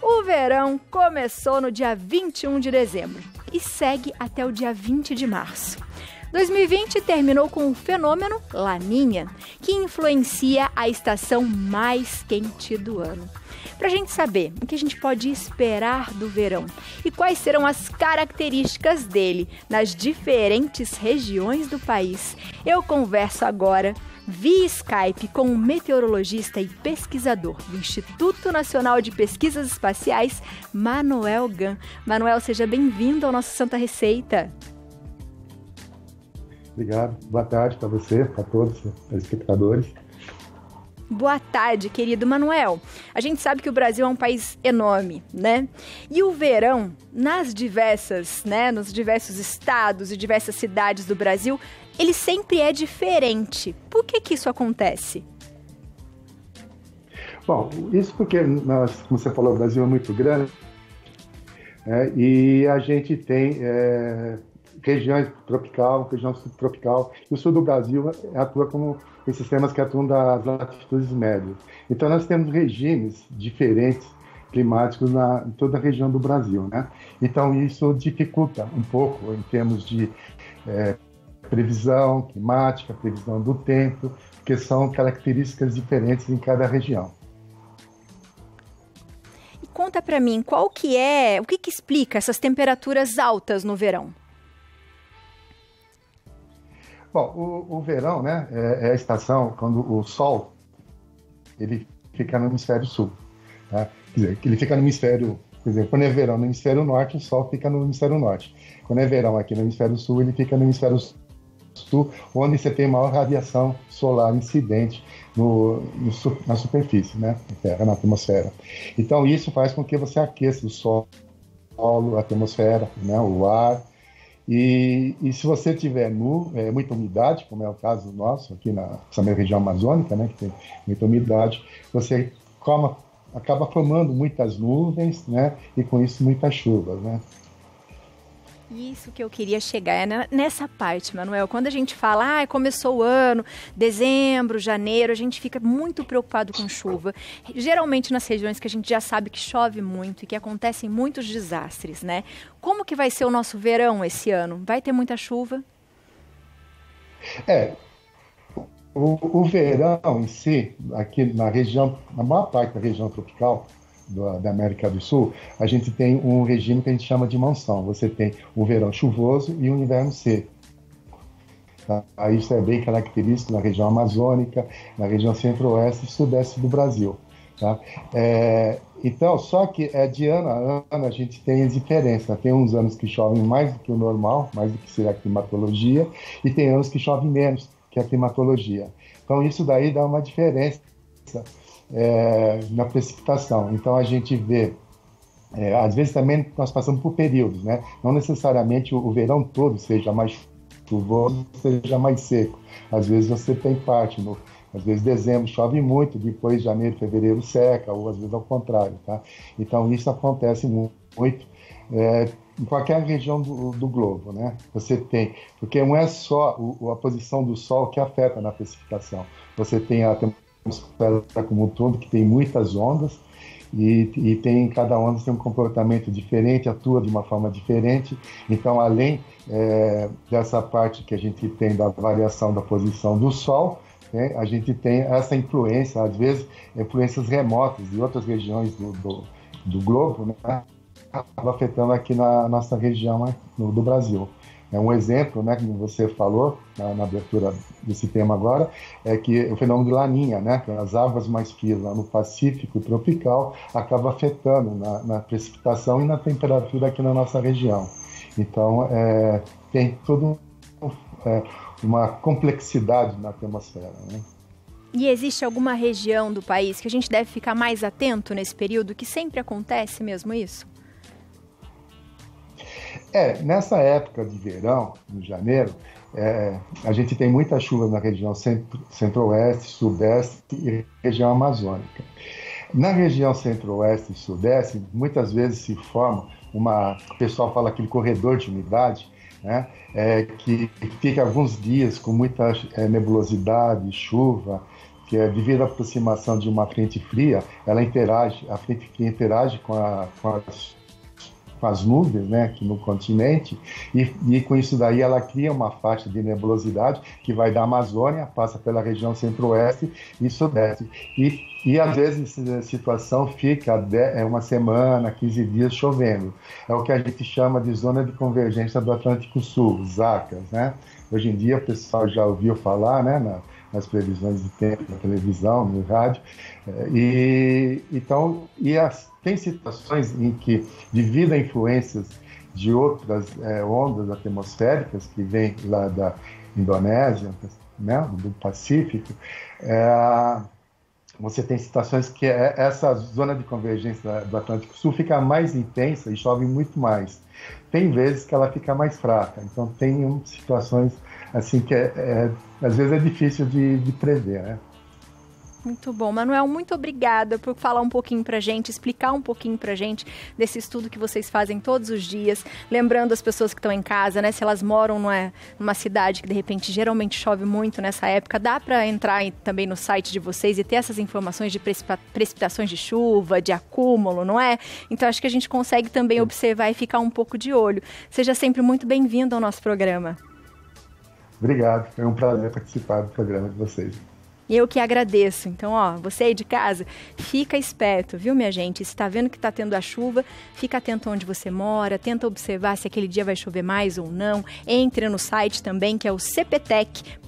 O verão começou no dia 21 de dezembro e segue até o dia 20 de março. 2020 terminou com o fenômeno Laninha, que influencia a estação mais quente do ano. Para a gente saber o que a gente pode esperar do verão e quais serão as características dele nas diferentes regiões do país, eu converso agora via Skype com o meteorologista e pesquisador do Instituto Nacional de Pesquisas Espaciais, Manuel Gam. Manuel, seja bem-vindo ao nosso Santa Receita. Obrigado. Boa tarde para você, para todos os espectadores. Boa tarde, querido Manuel. A gente sabe que o Brasil é um país enorme, né? E o verão, nos diversos estados e diversas cidades do Brasil, ele sempre é diferente. Por que isso acontece? Bom, isso porque nós, como você falou, o Brasil é muito grande, e a gente tem regiões tropical, região subtropical, e o sul do Brasil atua como os sistemas que atuam das latitudes médias. Então nós temos regimes diferentes climáticos em toda a região do Brasil, né? Então isso dificulta um pouco em termos de previsão climática, previsão do tempo, porque são características diferentes em cada região. E conta para mim, o que explica essas temperaturas altas no verão? Bom, o verão, né, é a estação quando o Sol ele fica no hemisfério sul, tá? Quer dizer, ele fica no hemisfério, por exemplo, quando é verão no hemisfério norte, o Sol fica no hemisfério norte. Quando é verão aqui no hemisfério sul, ele fica no hemisfério sul, onde você tem maior radiação solar incidente na superfície, né, na Terra, na atmosfera. Então isso faz com que você aqueça o solo, a atmosfera, né, o ar. E se você tiver muita umidade, como é o caso nosso aqui nessa minha região amazônica, né, que tem muita umidade, você acaba formando muitas nuvens, né, e com isso muitas chuvas, né? Isso que eu queria chegar, nessa parte, Manuel. Quando a gente fala, começou o ano, dezembro, janeiro, a gente fica muito preocupado com chuva. Geralmente nas regiões que a gente já sabe que chove muito e que acontecem muitos desastres, né? Como que vai ser o nosso verão esse ano? Vai ter muita chuva? O verão em si, aqui na maior parte da região tropical, da América do Sul, a gente tem um regime que a gente chama de monção. Você tem um verão chuvoso e um inverno seco. Tá? Isso é bem característico na região amazônica, na região centro-oeste e sudeste do Brasil. Tá? Então, só que de ano a ano a gente tem as diferenças. Tem uns anos que chovem mais do que o normal, mais do que seria a climatologia, e tem anos que chovem menos que a climatologia. Então, isso daí dá uma diferença na precipitação. Então a gente vê, às vezes também nós passamos por períodos, né? Não necessariamente o verão todo seja mais chuvoso, seja mais seco. Às vezes você tem parte, às vezes dezembro chove muito, depois janeiro, fevereiro seca, ou às vezes ao contrário, tá? Então isso acontece muito em qualquer região do globo, né? Você tem, porque não é só a posição do Sol que afeta na precipitação. Você tem a atmosfera como um todo, que tem muitas ondas, e cada onda tem um comportamento diferente, atua de uma forma diferente. Então, além dessa parte que a gente tem da variação da posição do Sol, né, a gente tem essa influência, às vezes, influências remotas de outras regiões do globo, né, acaba afetando aqui na nossa região do Brasil. Um exemplo, né, como você falou na abertura desse tema agora, é que o fenômeno de Laninha, né, que as águas mais frias lá no Pacífico tropical acaba afetando na precipitação e na temperatura aqui na nossa região. Então, tem toda uma complexidade na atmosfera, né? E existe alguma região do país que a gente deve ficar mais atento nesse período, que sempre acontece mesmo isso? Nessa época de verão, em janeiro, a gente tem muita chuva na região centro-oeste, sudeste e região amazônica. Na região centro-oeste e sudeste, muitas vezes se forma o pessoal fala aquele corredor de umidade, né, que fica alguns dias com muita nebulosidade, chuva, que é devido à aproximação de uma frente fria, a frente fria interage com as nuvens, né, aqui no continente, e com isso daí ela cria uma faixa de nebulosidade que vai da Amazônia, passa pela região centro-oeste e sudeste. E às vezes a situação fica uma semana, 15 dias chovendo. É o que a gente chama de zona de convergência do Atlântico Sul, ZACAS, né? Hoje em dia o pessoal já ouviu falar, né, nas previsões de tempo, na televisão, no rádio. Tem situações em que, devido a influências de outras ondas atmosféricas que vêm lá da Indonésia, né, do Pacífico, você tem situações que essa zona de convergência do Atlântico Sul fica mais intensa e chove muito mais. Tem vezes que ela fica mais fraca, então tem situações assim que às vezes é difícil de prever, né? Muito bom. Manuel, muito obrigada por falar um pouquinho pra gente, explicar um pouquinho pra gente desse estudo que vocês fazem todos os dias. Lembrando as pessoas que estão em casa, né? Se elas moram numa cidade que de repente geralmente chove muito nessa época, dá para entrar também no site de vocês e ter essas informações de precipitações de chuva, de acúmulo, não é? Então acho que a gente consegue também observar e ficar um pouco de olho. Seja sempre muito bem-vindo ao nosso programa. Obrigado, foi um prazer participar do programa de vocês. Eu que agradeço. Então, você aí de casa, fica esperto, viu, minha gente? Se está vendo que está tendo a chuva, fica atento onde você mora, tenta observar se aquele dia vai chover mais ou não. Entre no site também, que é o cptec.imp.br.